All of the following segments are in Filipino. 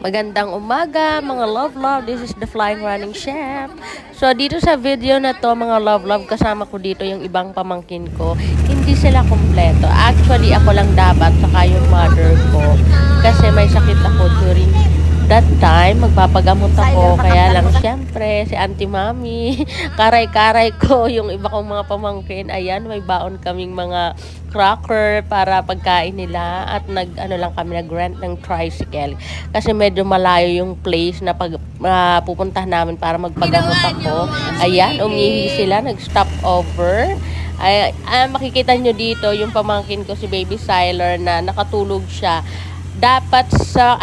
Magandang umaga, mga love. This is the Flying Running Chef. So, dito sa video na to, mga love, kasama ko dito yung ibang pamangkin ko. Hindi sila kompleto. Actually, ako lang dapat, saka yung mother ko. Kasi may sakit ako during that time. Magpapagamot ako. Kaya lang, syempre, si Auntie Mami, karay-karay ko yung iba kong mga pamangkin. Ayan, may baon kaming mga cracker para pagkain nila at lang kami nag-rent ng tricycle kasi medyo malayo yung place na pupuntahan namin para magpagamot ako. Ayan, umihi sila, nag-stop over. Makikita nyo dito yung pamangkin ko si Baby Siler na nakatulog siya. Dapat sa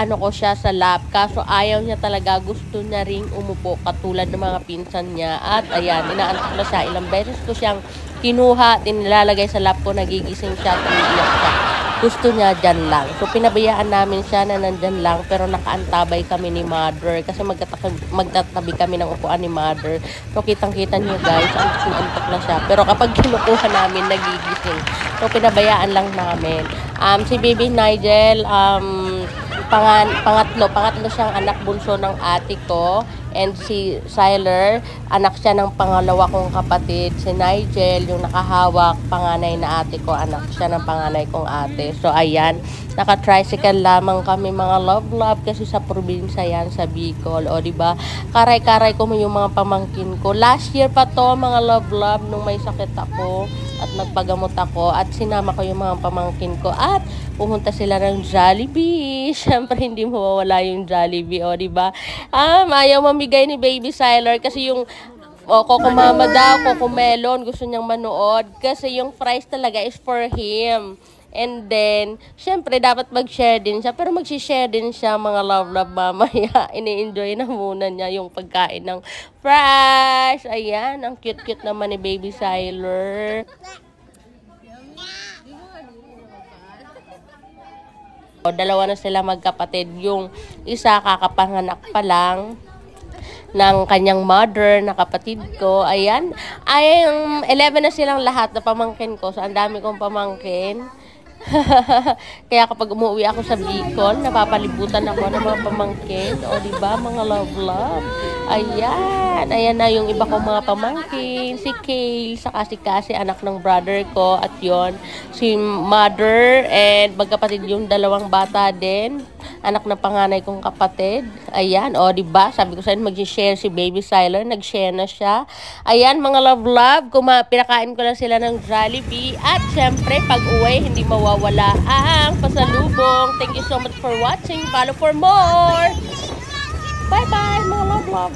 sa lap, kaso ayaw niya talaga, gusto niya ring umupo katulad ng mga pinsan niya. At ayan, inaantok na siya. Ilang beses ko siyang kinuha, nilalagay sa lap ko, nagigising siya, tumiiyak siya. Gusto niya dyan lang. So, pinabayaan namin siya na nandyan lang, pero nakaantabay kami ni Mother kasi magtatabi kami ng upuan ni Mother. So, kitang-kita niyo guys, antok na siya. Pero kapag kinukuha namin, nagigising. So, pinabayaan lang namin. Si Baby Nigel, pangatlo siyang anak bunso ng ate ko. And si Siler, anak siya ng pangalawa kong kapatid. Si Nigel, yung nakahawak, panganay na ate ko, anak siya ng panganay kong ate. So, ayan, naka-tricycle lamang kami mga love kasi sa probinsya yan, sa Bicol. O, diba? Karay-karay ko mo yung mga pamangkin ko. Last year pa to, mga love, nung may sakit ako at nagpagamot ako at sinama ko yung mga pamangkin ko at pumunta sila ng Jollibee. Siyempre, hindi mawawala yung Jollibee, o, diba? Ayaw mamigay ni Baby Siler kasi yung Coco Mama daw, Coco Melon, gusto niyang manood kasi yung fries talaga is for him. And then, syempre, dapat mag-share din siya. Pero mag-share din siya, mga love mamaya. Ini-enjoy na muna niya yung pagkain ng fries. Ayan, ang cute-cute naman ni Baby Siler. Dalawa na sila magkapatid. Yung isa kakapanganak pa lang ng kanyang mother na kapatid ko. Ayan. 11 na silang lahat na pamangkin ko. So, ang dami kong pamangkin. Kaya kapag umuwi ako sa Bicol, napapalibutan ako ng mga pamangkin. O, diba, mga love. Ayan. Ayan na yung iba kong mga pamangkin. Si Kale, saka si Cassie, anak ng brother ko. At yon si mother and magkapatid yung dalawang bata din. Anak ng panganay kong kapatid. Ayan. O, diba? Sabi ko sa'yo, mag-share si Baby Siler. Nag-share na siya. Ayan, mga love. Pinakain ko lang sila ng Jollibee. At syempre, pag uwi, hindi mawawala ang pasalubong. Thank you so much for watching. Follow for more. Bye-bye, mga love.